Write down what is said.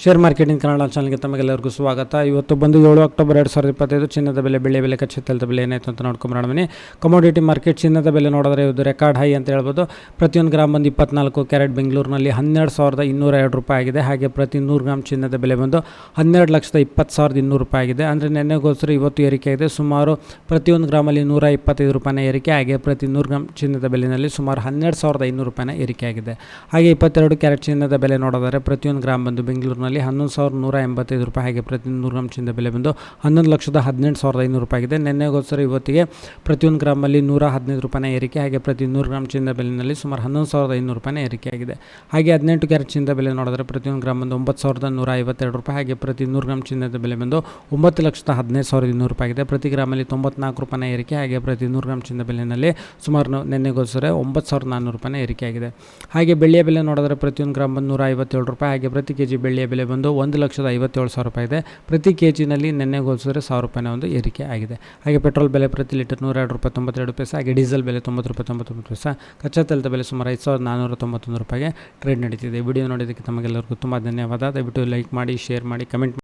Share marketing Kannada ಚಾನಲ್ಗೆ ತಮಗೆಲ್ಲರಿಗೂ ಸ್ವಾಗತ. ಇವತ್ತು ಬಂದು 7 ಅಕ್ಟೋಬರ್ 2025 ಚಿನ್ನದ ಬೆಲೆ, ಬೆಳ್ಳಿಯ ಬೆಲೆ, ಕಚ್ಚಾ ತೈಲದ ಬೆಲೆ ಏನಾಯಿತು ಅಂತ ನೋಡ್ಕೊಂಬರೋಣ ಬನ್ನಿ. ಕಮೋಡಿಟಿ ಮಾರ್ಕೆಟ್ ಚಿನ್ನದ ಬೆಲೆ ನೋಡಿದ್ರೆ ಇದು ರೆಕಾರ್ಡ್ ಹೈ ಅಂತ ಹೇಳ್ಬೋದು. ಪ್ರತಿಯೊಂದು ಗ್ರಾಮ್ ಬಂದು 24 ಕ್ಯಾರೆಟ್ ಬೆಂಗಳೂರಿನಲ್ಲಿ 12,202 ರೂಪಾಯಿ ಆಗಿದೆ. ಹಾಗೆ ಪ್ರತಿ 100 ಗ್ರಾಮ್ ಚಿನ್ನದ ಬೆಲೆ ಬಂದು 12,20,200 ರೂಪಾಯಿ ಆಗಿದೆ. ಅಂದರೆ ನೆನ್ನೆಗೋಸ್ಕರ ಇವತ್ತು ಏರಿಕೆ ಆಗಿದೆ. ಸುಮಾರು ಪ್ರತಿಯೊಂದು ಗ್ರಾಮಲ್ಲಿ 125 ರೂಪಾಯಿನ ಏರಿಕೆ. ಹಾಗೆ ಪ್ರತಿ 100 ಗ್ರಾಮ್ ಚಿನ್ನದ ಬೆಲೆಯಲ್ಲಿ ಸುಮಾರು 12,500 ರೂಪಾಯಿನ ಏರಿಕೆ ಆಗಿದೆ. ಹಾಗೆ 22 ಕ್ಯಾರೆಟ್ ಚಿನ್ನದ ಬೆಲೆ ನೋಡಿದರೆ ಪ್ರತಿಯೊಂದು ಗ್ರಾಮ್ ಬಂದು ಬೆಂಗಳೂರಿನಲ್ಲಿ 11,185 ರೂಪಾಯಿ. ಹಾಗೆ ಪ್ರತಿ 100 ಗ್ರಾಮ್ ಚಿನ್ನದ ಬೆಲೆ ಬಂದು 11,18,500 ರೂಪಾಯಿ ಆಗಿದೆ. ನೆನ್ನೆಗೋಸ್ಕರ ಇವತ್ತಿಗೆ ಪ್ರತಿಯೊಂದು ಗ್ರಾಮಲ್ಲಿ 115 ರೂಪಾಯಿನ ಏರಿಕೆ. ಹಾಗೆ ಪ್ರತಿ 100 ಗ್ರಾಮ್ ಚಿನ್ನದ ಬೆಲೆಯಲ್ಲಿ ಸುಮಾರು 11,500 ರೂಪಾಯಿನ ಏರಿಕೆ ಆಗಿದೆ. ಹಾಗೆ 18 ಕ್ಯಾರೆಟ್ ಚಿನ್ನದ ಬೆಲೆ ನೋಡಿದ್ರೆ ಪ್ರತಿಯೊಂದು ಗ್ರಾಮ್ ಬಂದು 9,152 ರೂಪಾಯಿ. ಹಾಗೆ ಪ್ರತಿ 100 ಗ್ರಾಮ್ ಚಿನ್ನದ ಬೆಲೆ ಬಂದು 9,15,200 ರೂಪಾಯಿ ಆಗಿದೆ. ಪ್ರತಿ ಗ್ರಾಮಲ್ಲಿ 94 ರೂಪಾಯಿನ ಏರಿಕೆ. ಹಾಗೆ ಪ್ರತಿ 100 ಗ್ರಾಮ್ ಚಿನ್ನದ ಬೆಲೆಯಲ್ಲಿ ಸುಮಾರು ನೆನ್ನೆಗೋಸ್ಕರ 9,400 ರೂಪಾಯಿನ ಏರಿಕೆ ಆಗಿದೆ. ಹಾಗೆ ಬೆಳ್ಳಿಯ ಬೆಲೆ ನೋಡಿದ್ರೆ ಪ್ರತಿಯೊಂದು ಗ್ರಾಮ್ ಬಂದು 157 ರೂಪಾಯಿ. ಹಾಗೆ ಪ್ರತಿ ಕೆಜಿ ಬೆಳ್ಳಿಯ ಬೆಲೆ ಬಂದು 1,57,000 ರೂಪಾಯಿ ಇದೆ. ಪ್ರತಿ ಕೆಜಿನಲ್ಲಿ ನೆನ್ನೆಗೋಸ್ಕರ 1,000 ರೂಪಾಯಿನ ಒಂದು ಏರಿಕೆ ಆಗಿದೆ. ಹಾಗೆ ಪೆಟ್ರೋಲ್ ಬೆಲೆ ಪ್ರತಿ ಲೀಟರ್ 102 ರೂಪಾಯಿ 92 ಪೈಸೆ. ಹಾಗೆ ಡೀಸೆಲ್ ಬೆಲೆ 90 ರೂಪಾಯಿ 99 ಪೈಸೆ. ಕಚ್ಚಾ ತೈಲದ ಬೆಲೆ ಸುಮಾರು 5,491 ರೂಪಾಯಿಗೆ ಟ್ರೇಡ್ ನಡೀತಿದೆ. ವಿಡಿಯೋ ನೋಡಿದ್ದಕ್ಕೆ ತಮಗೆಲ್ಲರಿಗೂ ತುಂಬ ಧನ್ಯವಾದ. ದಯವಿಟ್ಟು ಲೈಕ್ ಮಾಡಿ, ಶೇರ್ ಮಾಡಿ, ಕಮೆಂಟ್ ಮಾಡಿ.